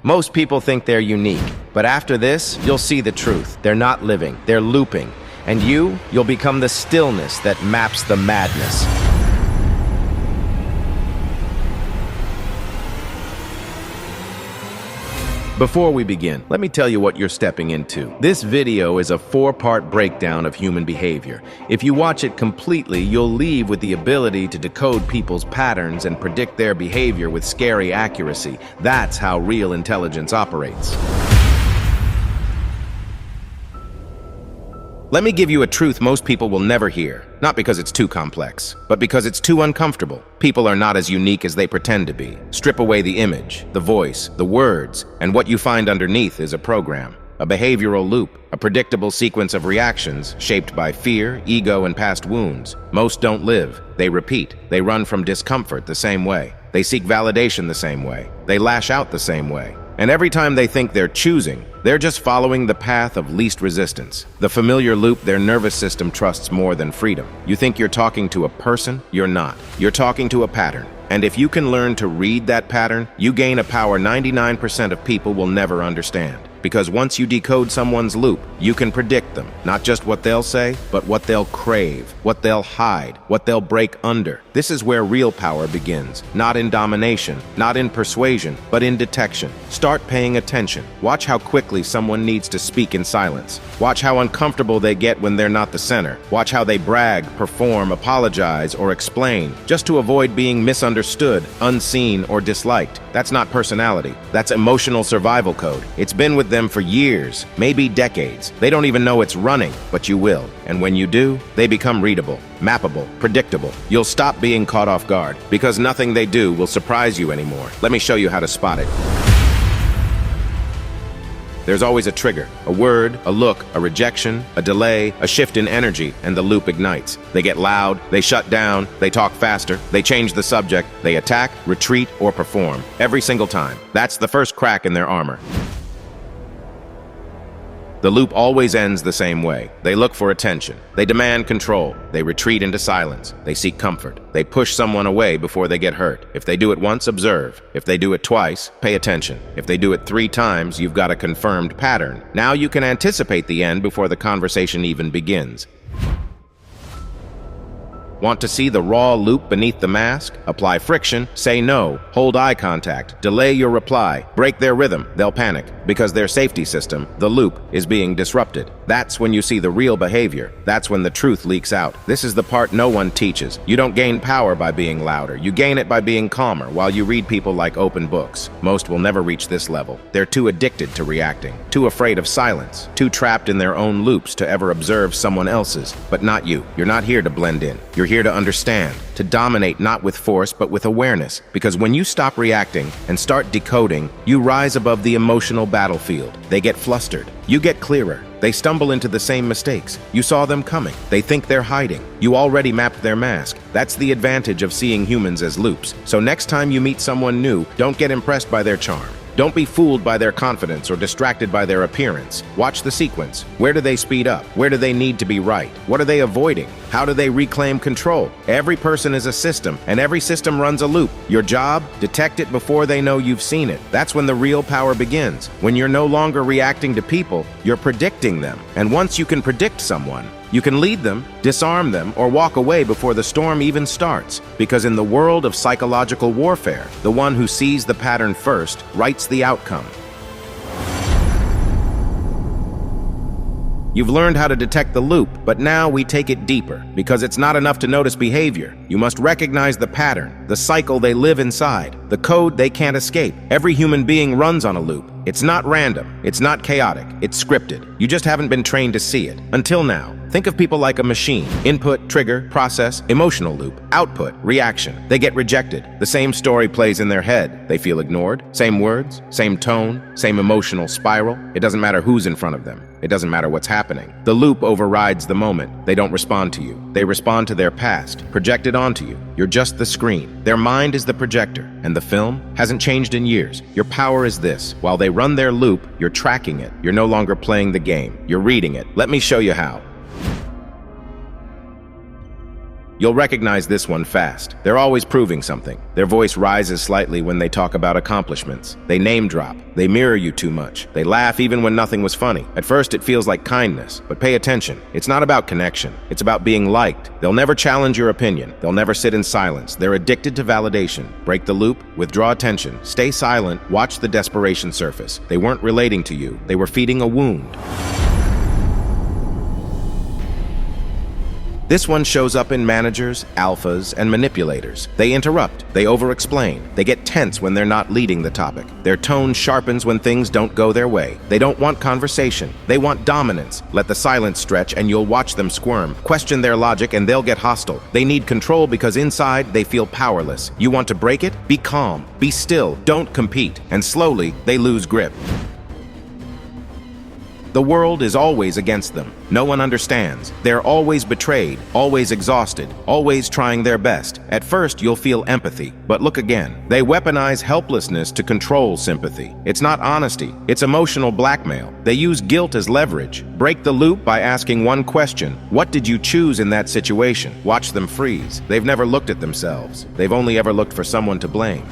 Most people think they're unique, but after this, you'll see the truth. They're not living, they're looping. And you'll become the stillness that maps the madness. Before we begin, let me tell you what you're stepping into. This video is a 4-part breakdown of human behavior. If you watch it completely, you'll leave with the ability to decode people's patterns and predict their behavior with scary accuracy. That's how real intelligence operates. Let me give you a truth most people will never hear. Not because it's too complex, but because it's too uncomfortable. People are not as unique as they pretend to be. Strip away the image, the voice, the words, and what you find underneath is a program. A behavioral loop, a predictable sequence of reactions shaped by fear, ego, and past wounds. Most don't live. They repeat. They run from discomfort the same way. They seek validation the same way. They lash out the same way. And every time they think they're choosing, they're just following the path of least resistance. The familiar loop their nervous system trusts more than freedom. You think you're talking to a person? You're not. You're talking to a pattern. And if you can learn to read that pattern, you gain a power 99% of people will never understand. Because once you decode someone's loop, you can predict them. Not just what they'll say, but what they'll crave, what they'll hide, what they'll break under. This is where real power begins. Not in domination, not in persuasion, but in detection. Start paying attention. Watch how quickly someone needs to speak in silence. Watch how uncomfortable they get when they're not the center. Watch how they brag, perform, apologize, or explain, just to avoid being misunderstood, unseen, or disliked. That's not personality. That's emotional survival code. It's been with them for years, maybe decades. They don't even know it's running, but you will. And when you do, they become readable, mappable, predictable. You'll stop being caught off guard, because nothing they do will surprise you anymore. Let me show you how to spot it. There's always a trigger, a word, a look, a rejection, a delay, a shift in energy, and the loop ignites. They get loud, they shut down, they talk faster, they change the subject, they attack, retreat, or perform. Every single time. That's the first crack in their armor. The loop always ends the same way. They look for attention. They demand control. They retreat into silence. They seek comfort. They push someone away before they get hurt. If they do it once, observe. If they do it twice, pay attention. If they do it 3 times, you've got a confirmed pattern. Now you can anticipate the end before the conversation even begins. Want to see the raw loop beneath the mask? Apply friction, say no, hold eye contact, delay your reply, break their rhythm. They'll panic because their safety system, the loop, is being disrupted. That's when you see the real behavior. That's when the truth leaks out. This is the part no one teaches. You don't gain power by being louder. You gain it by being calmer while you read people like open books. Most will never reach this level. They're too addicted to reacting, too afraid of silence, too trapped in their own loops to ever observe someone else's. But not you. You're not here to blend in. You're here to understand, to dominate not with force but with awareness. Because when you stop reacting and start decoding, you rise above the emotional battlefield. They get flustered. You get clearer. They stumble into the same mistakes. You saw them coming. They think they're hiding. You already mapped their mask. That's the advantage of seeing humans as loops. So next time you meet someone new, don't get impressed by their charm. Don't be fooled by their confidence or distracted by their appearance. Watch the sequence. Where do they speed up? Where do they need to be right? What are they avoiding? How do they reclaim control? Every person is a system, and every system runs a loop. Your job? Detect it before they know you've seen it. That's when the real power begins. When you're no longer reacting to people, you're predicting them. And once you can predict someone, you can lead them, disarm them, or walk away before the storm even starts. Because in the world of psychological warfare, the one who sees the pattern first writes the outcome. You've learned how to detect the loop, but now we take it deeper, because it's not enough to notice behavior. You must recognize the pattern, the cycle they live inside, the code they can't escape. Every human being runs on a loop. It's not random, it's not chaotic, it's scripted. You just haven't been trained to see it. Until now. Think of people like a machine. Input, trigger, process, emotional loop. Output, reaction. They get rejected. The same story plays in their head. They feel ignored. Same words, same tone, same emotional spiral. It doesn't matter who's in front of them. It doesn't matter what's happening. The loop overrides the moment. They don't respond to you. They respond to their past, projected onto you. You're just the screen. Their mind is the projector, and the film hasn't changed in years. Your power is this. While they run their loop, you're tracking it. You're no longer playing the game. You're reading it. Let me show you how. You'll recognize this one fast. They're always proving something. Their voice rises slightly when they talk about accomplishments. They name drop. They mirror you too much. They laugh even when nothing was funny. At first, it feels like kindness, but pay attention. It's not about connection. It's about being liked. They'll never challenge your opinion. They'll never sit in silence. They're addicted to validation. Break the loop, withdraw attention, stay silent, watch the desperation surface. They weren't relating to you. They were feeding a wound. This one shows up in managers, alphas, and manipulators. They interrupt, they over-explain, they get tense when they're not leading the topic. Their tone sharpens when things don't go their way. They don't want conversation, they want dominance. Let the silence stretch and you'll watch them squirm. Question their logic and they'll get hostile. They need control because inside they feel powerless. You want to break it? Be calm, be still, don't compete. And slowly, they lose grip. The world is always against them. No one understands. They're always betrayed, always exhausted, always trying their best. At first, you'll feel empathy, but look again. They weaponize helplessness to control sympathy. It's not honesty, it's emotional blackmail. They use guilt as leverage. Break the loop by asking one question. What did you choose in that situation? Watch them freeze. They've never looked at themselves. They've only ever looked for someone to blame.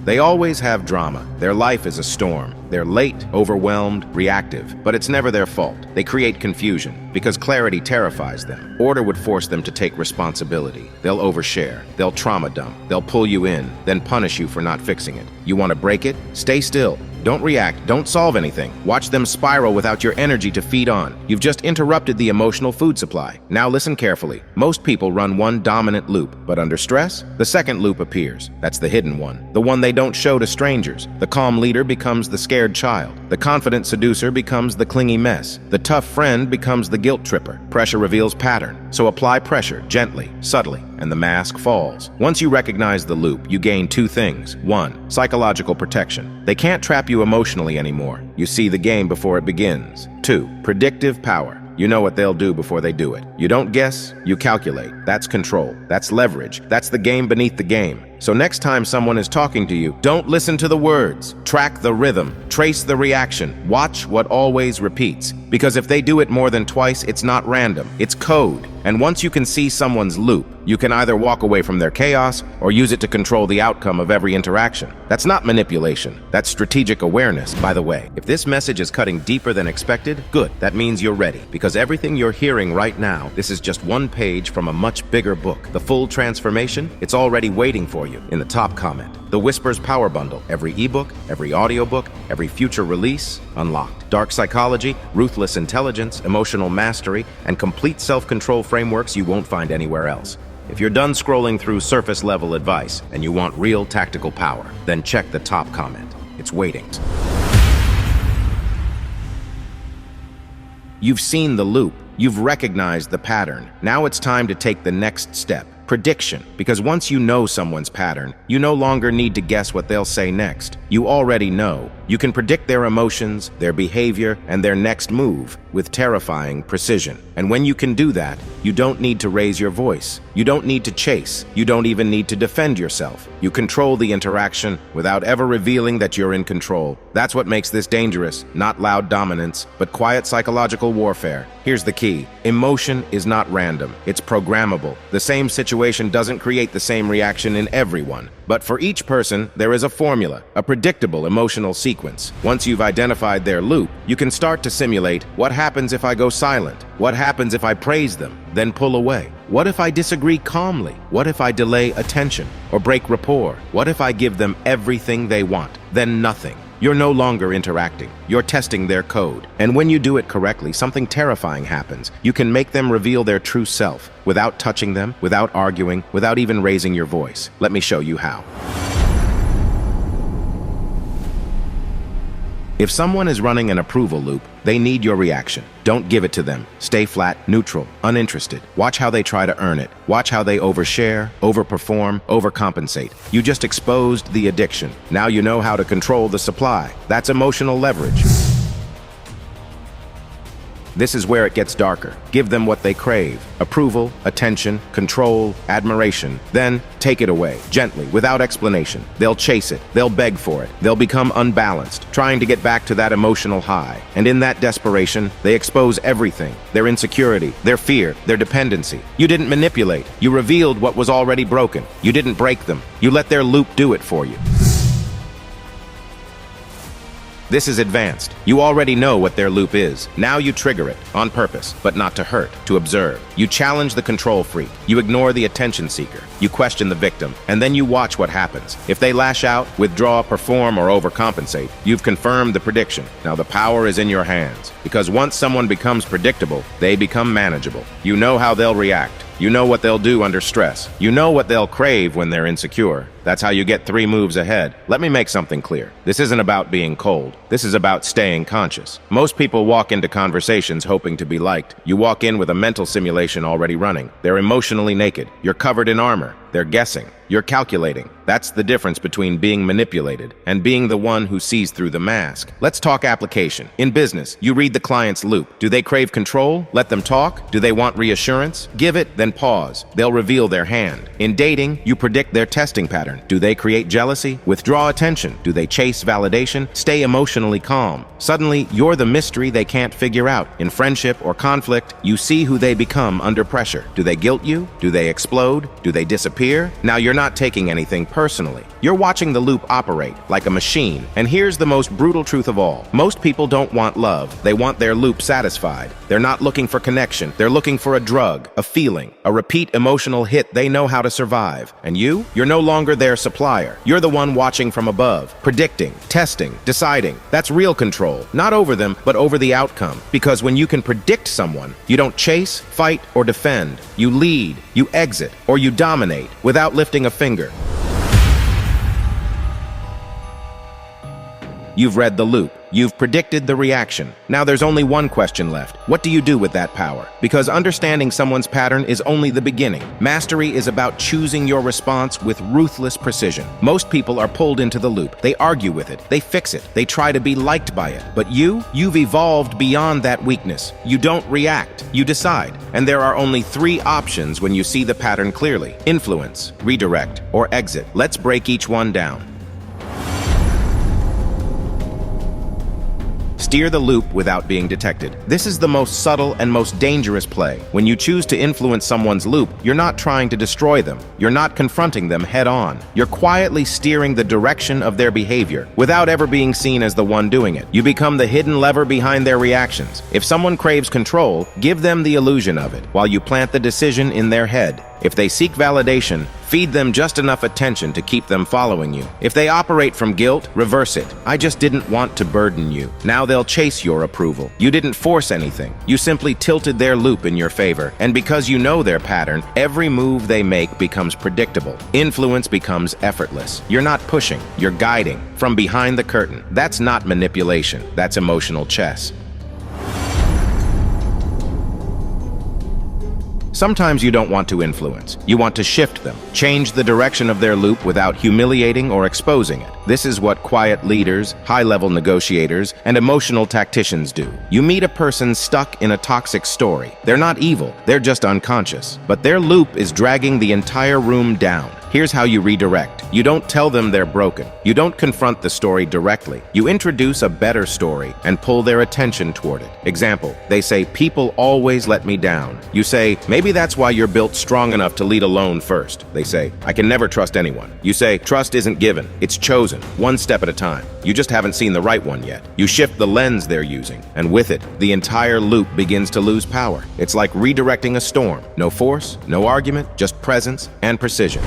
They always have drama. Their life is a storm. They're late, overwhelmed, reactive, but it's never their fault. They create confusion because clarity terrifies them. Order would force them to take responsibility. They'll overshare. They'll trauma dump. They'll pull you in, then punish you for not fixing it. You want to break it? Stay still. Don't react. Don't solve anything. Watch them spiral without your energy to feed on. You've just interrupted the emotional food supply. Now listen carefully. Most people run one dominant loop, but under stress, the second loop appears. That's the hidden one. The one they don't show to strangers. The calm leader becomes the scared child. The confident seducer becomes the clingy mess. The tough friend becomes the guilt tripper. Pressure reveals pattern. So apply pressure gently, subtly, and the mask falls. Once you recognize the loop, you gain two things. One, psychological protection. They can't trap you emotionally anymore. You see the game before it begins. Two, predictive power. You know what they'll do before they do it. You don't guess, you calculate. That's control. That's leverage. That's the game beneath the game. So next time someone is talking to you, don't listen to the words. Track the rhythm. Trace the reaction. Watch what always repeats. Because if they do it more than twice, it's not random. It's code. And once you can see someone's loop, you can either walk away from their chaos or use it to control the outcome of every interaction. That's not manipulation. That's strategic awareness. By the way, if this message is cutting deeper than expected, good. That means you're ready. Because everything you're hearing right now, this is just one page from a much bigger book. The full transformation, it's already waiting for you in the top comment. The Whispers Power Bundle. Every ebook, every audiobook, every future release, unlocked. Dark psychology, ruthless intelligence, emotional mastery, and complete self-control frameworks you won't find anywhere else. If you're done scrolling through surface-level advice and you want real tactical power, then check the top comment. It's waiting. You've seen the loop. You've recognized the pattern. Now it's time to take the next step. Prediction. Because once you know someone's pattern, you no longer need to guess what they'll say next. You already know. You can predict their emotions, their behavior, and their next move with terrifying precision. And when you can do that, you don't need to raise your voice. You don't need to chase. You don't even need to defend yourself. You control the interaction without ever revealing that you're in control. That's what makes this dangerous. Not loud dominance, but quiet psychological warfare. Here's the key. Emotion is not random. It's programmable. The same situation doesn't create the same reaction in everyone. But for each person, there is a formula, a predictable emotional sequence. Once you've identified their loop, you can start to simulate what happens if I go silent? What happens if I praise them, then pull away? What if I disagree calmly? What if I delay attention or break rapport? What if I give them everything they want, then nothing? You're no longer interacting. You're testing their code. And when you do it correctly, something terrifying happens. You can make them reveal their true self without touching them, without arguing, without even raising your voice. Let me show you how. If someone is running an approval loop, they need your reaction. Don't give it to them. Stay flat, neutral, uninterested. Watch how they try to earn it. Watch how they overshare, overperform, overcompensate. You just exposed the addiction. Now you know how to control the supply. That's emotional leverage. This is where it gets darker. Give them what they crave: approval, attention, control, admiration. Then take it away, gently, without explanation. They'll chase it. They'll beg for it. They'll become unbalanced, trying to get back to that emotional high. And in that desperation, they expose everything: their insecurity, their fear, their dependency. You didn't manipulate. You revealed what was already broken. You didn't break them. You let their loop do it for you. This is advanced. You already know what their loop is. Now you trigger it, on purpose, but not to hurt, to observe. You challenge the control freak. You ignore the attention seeker. You question the victim, and then you watch what happens. If they lash out, withdraw, perform, or overcompensate, you've confirmed the prediction. Now the power is in your hands, because once someone becomes predictable, they become manageable. You know how they'll react. You know what they'll do under stress. You know what they'll crave when they're insecure. That's how you get 3 moves ahead. Let me make something clear. This isn't about being cold. This is about staying conscious. Most people walk into conversations hoping to be liked. You walk in with a mental simulation already running. They're emotionally naked. You're covered in armor. They're guessing. You're calculating. That's the difference between being manipulated and being the one who sees through the mask. Let's talk application. In business, you read the client's loop. Do they crave control? Let them talk. Do they want reassurance? Give it, then pause. They'll reveal their hand. In dating, you predict their testing pattern. Do they create jealousy? Withdraw attention. Do they chase validation? Stay emotionally calm. Suddenly, you're the mystery they can't figure out. In friendship or conflict, you see who they become under pressure. Do they guilt you? Do they explode? Do they disappear? Now you're not taking anything personally. You're watching the loop operate like a machine. And here's the most brutal truth of all. Most people don't want love. They want their loop satisfied. They're not looking for connection. They're looking for a drug, a feeling, a repeat emotional hit they know how to survive. And you're no longer their supplier. You're the one watching from above, predicting, testing, deciding. That's real control, not over them, but over the outcome. Because when you can predict someone, you don't chase, fight, or defend. You lead, you exit, or you dominate without lifting a finger. You've read the loop. You've predicted the reaction. Now there's only one question left. What do you do with that power? Because understanding someone's pattern is only the beginning. Mastery is about choosing your response with ruthless precision. Most people are pulled into the loop. They argue with it. They fix it. They try to be liked by it. But you've evolved beyond that weakness. You don't react. You decide. And there are only 3 options when you see the pattern clearly: influence, redirect, or exit. Let's break each one down. Steer the loop without being detected. This is the most subtle and most dangerous play. When you choose to influence someone's loop, you're not trying to destroy them. You're not confronting them head on. You're quietly steering the direction of their behavior without ever being seen as the one doing it. You become the hidden lever behind their reactions. If someone craves control, give them the illusion of it while you plant the decision in their head. If they seek validation, feed them just enough attention to keep them following you. If they operate from guilt, reverse it. I just didn't want to burden you. Now they'll chase your approval. You didn't force anything. You simply tilted their loop in your favor. And because you know their pattern, every move they make becomes predictable. Influence becomes effortless. You're not pushing, you're guiding from behind the curtain. That's not manipulation. That's emotional chess. Sometimes you don't want to influence. You want to shift them, change the direction of their loop without humiliating or exposing it. This is what quiet leaders, high-level negotiators, and emotional tacticians do. You meet a person stuck in a toxic story. They're not evil, they're just unconscious. But their loop is dragging the entire room down. Here's how you redirect. You don't tell them they're broken. You don't confront the story directly. You introduce a better story and pull their attention toward it. Example, they say, "People always let me down." You say, "Maybe that's why you're built strong enough to lead alone first." They say, "I can never trust anyone." You say, "Trust isn't given, it's chosen, one step at a time. You just haven't seen the right one yet." You shift the lens they're using, and with it, the entire loop begins to lose power. It's like redirecting a storm. No force, no argument, just presence and precision.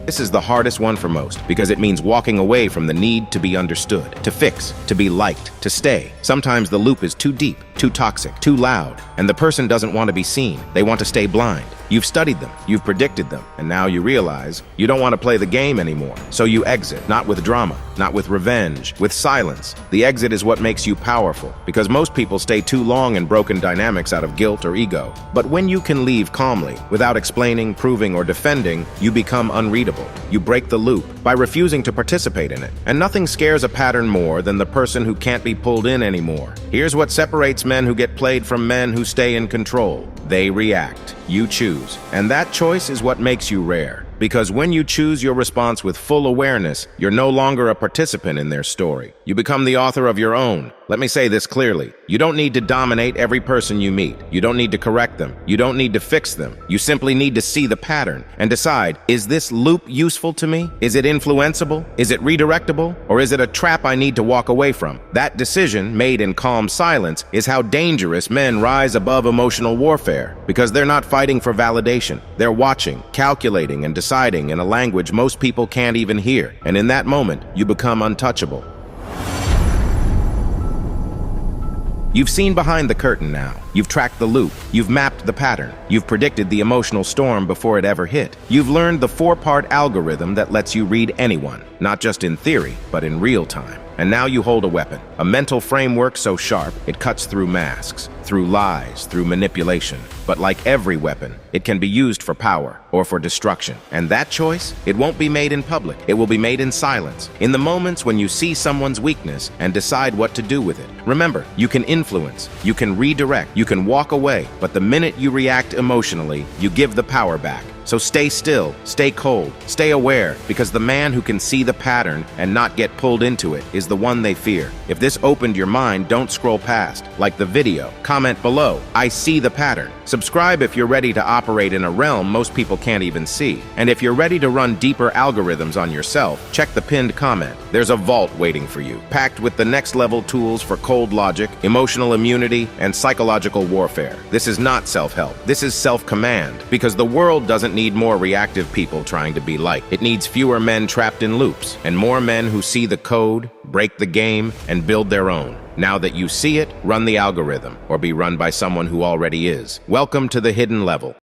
This is the hardest one for most, because it means walking away from the need to be understood, to fix, to be liked, to stay. Sometimes the loop is too deep, too toxic, too loud, and the person doesn't want to be seen. They want to stay blind. You've studied them, you've predicted them, and now you realize you don't want to play the game anymore. So you exit, not with drama, not with revenge, with silence. The exit is what makes you powerful, because most people stay too long in broken dynamics out of guilt or ego. But when you can leave calmly, without explaining, proving, or defending, you become unreadable. You break the loop by refusing to participate in it. And nothing scares a pattern more than the person who can't be pulled in anymore. Here's what separates men who get played from men who stay in control. They react. You choose. And that choice is what makes you rare. Because when you choose your response with full awareness, you're no longer a participant in their story. You become the author of your own. Let me say this clearly. You don't need to dominate every person you meet. You don't need to correct them. You don't need to fix them. You simply need to see the pattern and decide, is this loop useful to me? Is it influenceable? Is it redirectable? Or is it a trap I need to walk away from? That decision, made in calm silence, is how dangerous men rise above emotional warfare. Because they're not fighting for validation. They're watching, calculating, and deciding in a language most people can't even hear. And in that moment, you become untouchable. You've seen behind the curtain now. You've tracked the loop. You've mapped the pattern. You've predicted the emotional storm before it ever hit. You've learned the 4-part algorithm that lets you read anyone, not just in theory, but in real time. And now you hold a weapon, a mental framework so sharp it cuts through masks, through lies, through manipulation. But like every weapon, it can be used for power or for destruction. And that choice, it won't be made in public. It will be made in silence, in the moments when you see someone's weakness and decide what to do with it. Remember, you can influence, you can redirect, you can walk away, but the minute you react emotionally, you give the power back. So stay still, stay cold, stay aware, because the man who can see the pattern and not get pulled into it is the one they fear. If this opened your mind, don't scroll past. Like the video, comment below, I see the pattern. Subscribe if you're ready to operate in a realm most people can't even see. And if you're ready to run deeper algorithms on yourself, check the pinned comment. There's a vault waiting for you, packed with the next level tools for cold logic, emotional immunity, and psychological warfare. This is not self-help. This is self-command, because the world doesn't need more reactive people trying to be liked. It needs fewer men trapped in loops, and more men who see the code, break the game, and build their own. Now that you see it, run the algorithm, or be run by someone who already is. Welcome to the hidden level.